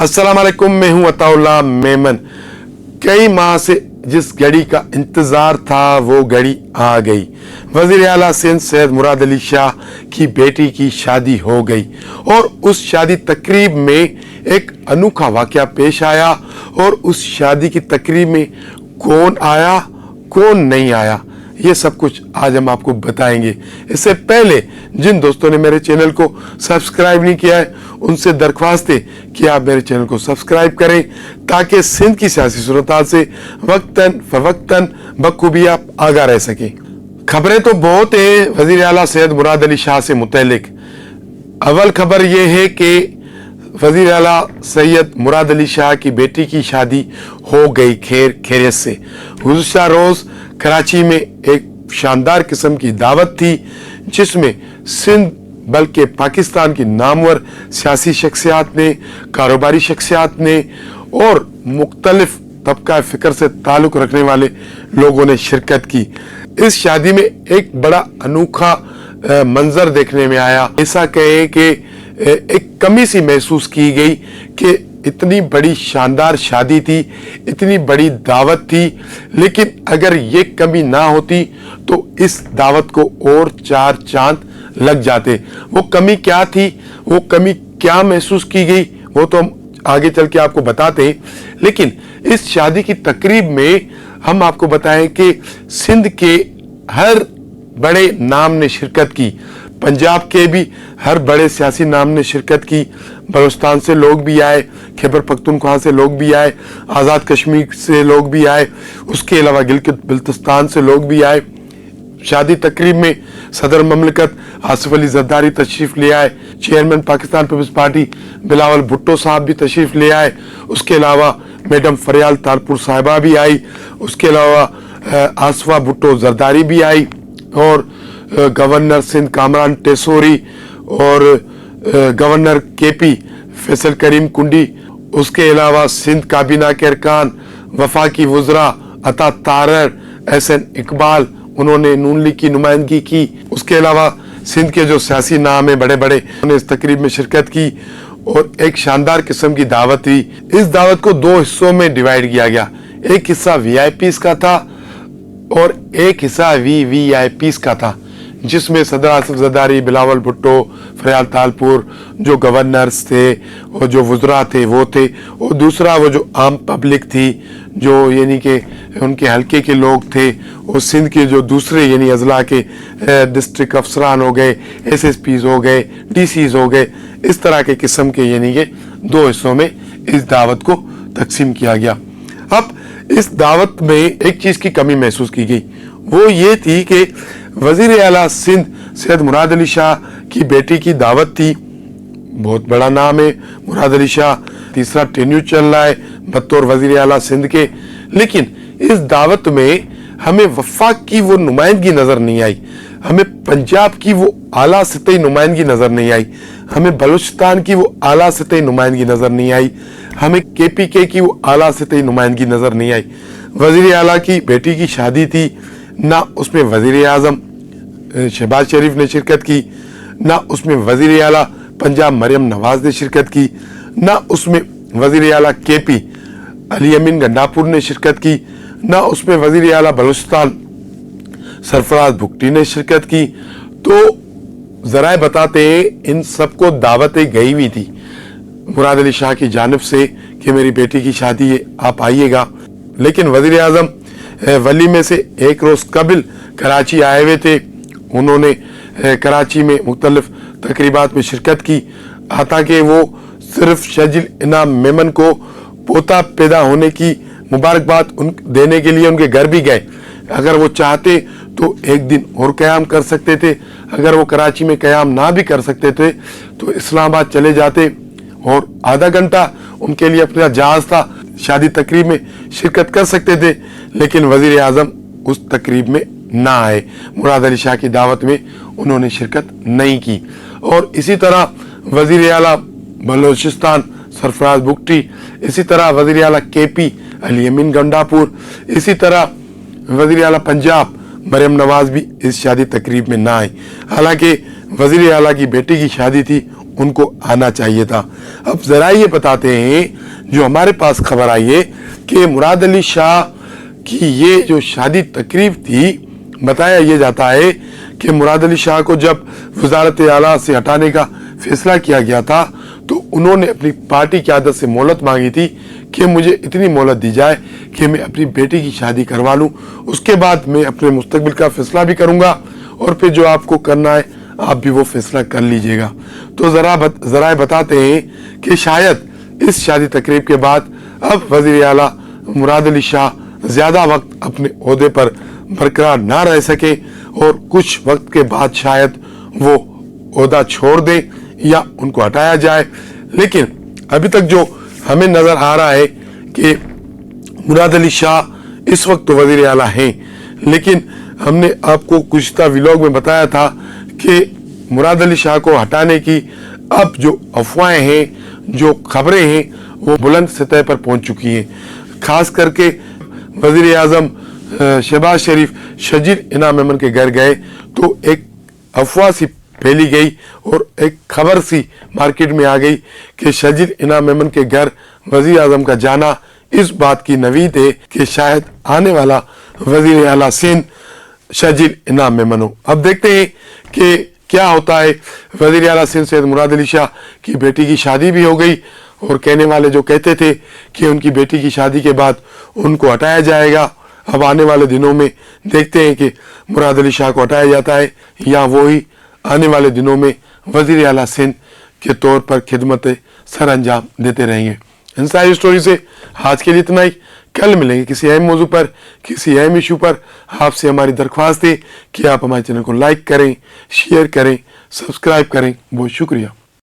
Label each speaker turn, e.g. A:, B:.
A: अस्सलाम वालेकुम, मैं हूं अताउल्लाह मेमन। कई माह से जिस घड़ी का इंतजार था वो घड़ी आ गई। वजीर आला सिंध सैयद मुराद अली शाह की बेटी की शादी हो गई और उस शादी तकरीब में एक अनोखा वाकया पेश आया। और उस शादी की तकरीब में कौन आया कौन नहीं आया, ये सब कुछ आज हम आपको बताएंगे। इससे पहले जिन दोस्तों ने मेरे चैनल को सब्सक्राइब नहीं किया है उनसे दरख्वास्त है कि आप मेरे चैनल को सब्सक्राइब करें ताकि सिंध की सियासी सूरत से वक्तन फवक्तन बखूबी आप आगाह रह सकें। खबरें तो बहुत है वजीर आला सैयद मुराद अली शाह से मुतल्लिक। अव्वल खबर यह है कि वजीर आला सैयद मुराद अली शाह की बेटी की शादी हो गई खैर खैरियत से। गुज़िश्ता रोज कराची में एक शानदार किस्म की दावत थी जिसमें सिंध बल्कि पाकिस्तान की नामवर सियासी शख्सियात ने, कारोबारी शख्सियात ने और मुख्तलिफ तबका फ़िक्र से ताल्लुक़ रखने वाले लोगों ने शिरकत की। इस शादी में एक बड़ा अनोखा मंजर देखने में आया। ऐसा कहे कि एक कमी सी महसूस की गई कि इतनी बड़ी शानदार शादी थी, इतनी बड़ी दावत थी, लेकिन अगर ये कमी ना होती तो इस दावत को और चार चांद लग जाते। वो कमी क्या थी, वो कमी क्या महसूस की गई, वो तो हम आगे चल के आपको बताते हैं। लेकिन इस शादी की तकरीब में हम आपको बताएं कि सिंध के हर बड़े नाम ने शिरकत की, पंजाब के भी हर बड़े सियासी नाम ने शिरकत की, बलूचिस्तान से लोग भी आए, खैबर पख्तूनख्वा से लोग भी आए, आज़ाद कश्मीर से लोग भी आए, उसके अलावा गिलगित बिल्तिस्तान से लोग भी आए। शादी तकरीब में सदर ममलिकत आसिफ अली जरदारी तशरीफ ले आए, chairman Pakistan Peoples Party Bilawal Bhutto साहब भी तशरीफ ले आए, उसके अलावा मैडम फरियाल तारपुर साहिबा भी आई, उसके अलावा आसफा भुट्टो जरदारी भी आई और गवर्नर सिंध कामरान टेसोरी और गवर्नर केपी फैसल करीम कुंडी, उसके अलावा सिंध काबीना के अरकान, वफाकी वज़रा अता तारर, एहसन इकबाल, उन्होंने नून लीग की नुमाइंदगी की। उसके अलावा सिंध के जो सियासी नाम है बड़े बड़े, उन्होंने इस तकरीब में शिरकत की और एक शानदार किस्म की दावत हुई। इस दावत को दो हिस्सों में डिवाइड किया गया। एक हिस्सा वीआईपीज़ का था और एक हिस्सा वीवीआईपीज़ का था, जिसमें सदर आसिफ जरदारी, बिलावल भुट्टो, फरियाल तालपुर जो गवर्नर्स थे और जो वज़रा थे वो थे, और दूसरा वो जो आम पब्लिक थी जो यानी कि उनके हल्के के लोग थे, और सिंध के जो दूसरे यानी अजला के डिस्ट्रिक्ट अफसरान हो गए, एसएसपीज़ हो गए, डीसीज़ हो गए, इस तरह के किस्म के यानी कि दो हिस्सों में इस दावत को तकसीम किया गया। अब इस दावत में एक चीज़ की कमी महसूस की गई, वो ये थी कि वजीर आला सिंध सैयद मुराद अली शाह की बेटी की दावत थी। बहुत बड़ा नाम है मुराद अली शाह, तीसरा टेन्यूर चल रहा है बतौर वजीर आला सिंध के, लेकिन इस दावत में हमें वफाक की वो नुमाइंदगी नज़र नहीं आई, हमें पंजाब की वो आला सतही नुमाइंदगी नज़र नहीं आई, हमें बलूचिस्तान की वो आला सतही नुमाइंदगी नज़र नहीं आई, हमें केपीके की वो आला सतही नुमाइंदगी नज़र नहीं आई। वजीर आला की बेटी की शादी थी, ना उसमें वजीर आज़म शहबाज शरीफ ने शिरकत की, ना उसमें वजीर आला पंजाब मरियम नवाज ने शिरकत की, ना उसमें वजीर आला केपी अली अमीन गंडापुर ने शिरकत की, ना उसमें वजीर आला बलूचिस्तान सरफराज भुट्टी ने शिरकत की। तो ज़राए बताते हैं इन सबको दावतें गई हुई थी मुराद अली शाह की जानिब से कि मेरी बेटी की शादी है, आप आइएगा। लेकिन वजीर आज़म वली में से एक रोज़ कबिल कराची आए हुए थे, उन्होंने कराची में मुख्तलिफ तकरीबात में शिरकत की, हालांकि वो सिर्फ शजील इनाम मेमन को पोता पैदा होने की मुबारकबाद देने के लिए उनके घर भी गए। अगर वो चाहते तो एक दिन और क़याम कर सकते थे, अगर वो कराची में क़याम ना भी कर सकते थे तो इस्लामाबाद चले जाते और आधा घंटा उनके लिए अपना जहाज़ था, शादी तकरीब में शिरकत कर सकते थे। लेकिन वजीर आज़म उस तकरीब में ना आए, मुराद अली शाह की दावत में उन्होंने शिरकत नहीं की। और इसी तरह वजीर आला बलूचिस्तान सरफराज भुट्टी, इसी तरह वजीर आला केपी अली अमीन गंडापुर, इसी तरह वजीर आला पंजाब मरियम नवाज भी इस शादी तकरीब में ना आई। हालांकि वजीर आला की बेटी की शादी थी, ان کو آنا چاہیے تھا۔ اب ذرا یہ بتاتے ہیں جو ہمارے پاس خبر آئی ہے کہ مراد علی شاہ کی یہ جو شادی تقریب تھی، بتایا یہ جاتا ہے کہ مراد علی شاہ کو جب وزارت اعلیٰ سے ہٹانے کا فیصلہ کیا گیا تھا تو انہوں نے اپنی پارٹی قیادت سے مہلت مانگی تھی کہ مجھے اتنی مہلت دی جائے کہ میں اپنی بیٹی کی شادی کروا لوں، اس کے بعد میں اپنے مستقبل کا فیصلہ بھی کروں گا اور پھر جو آپ کو کرنا ہے آپ بھی وہ فیصلہ کر لیجئے گا۔ تو ذرائع بتاتے ہیں کہ شاید اس شادی تقریب کے بعد اب وزیر اعلیٰ مراد علی شاہ زیادہ وقت اپنے عہدے پر برقرار نہ رہ سکے اور کچھ وقت کے بعد شاید وہ عہدہ چھوڑ دیں یا ان کو ہٹایا جائے۔ لیکن ابھی تک جو ہمیں نظر آ رہا ہے کہ مراد علی شاہ اس وقت تو وزیر اعلیٰ ہیں، لیکن ہم نے آپ کو گزشتہ ولاگ میں بتایا تھا کہ مراد علی شاہ کو ہٹانے کی اب جو افواہیں ہیں، جو خبریں ہیں، وہ بلند سطح پر پہنچ چکی ہیں۔ خاص کر کے وزیر اعظم شہباز شریف شجر انعام میمن کے گھر گئے تو ایک افواہ سی پھیلی گئی اور ایک خبر سی مارکیٹ میں آ گئی کہ شجر انعام میمن کے گھر وزیر اعظم کا جانا اس بات کی نوید ہے کہ شاید آنے والا وزیر اعلیٰ سندھ شجر انعام میمن ہو۔ اب دیکھتے ہیں کہ کیا ہوتا ہے۔ وزیر اعلیٰ سندھ سید مراد علی شاہ کی بیٹی کی شادی بھی ہو گئی اور کہنے والے جو کہتے تھے کہ ان کی بیٹی کی شادی کے بعد ان کو ہٹایا جائے گا، اب آنے والے دنوں میں دیکھتے ہیں کہ مراد علی شاہ کو ہٹایا جاتا ہے یا وہی آنے والے دنوں میں وزیر اعلیٰ سندھ کے طور پر خدمت سر انجام دیتے رہیں گے۔ ان ساری سٹوری سے آج کے لیے اتنا ہی، کل ملیں گے کسی اہم موضوع پر، کسی اہم ایشو پر۔ آپ سے ہماری درخواست ہے کہ آپ ہمارے چینل کو لائک کریں، شیئر کریں، سبسکرائب کریں۔ بہت شکریہ۔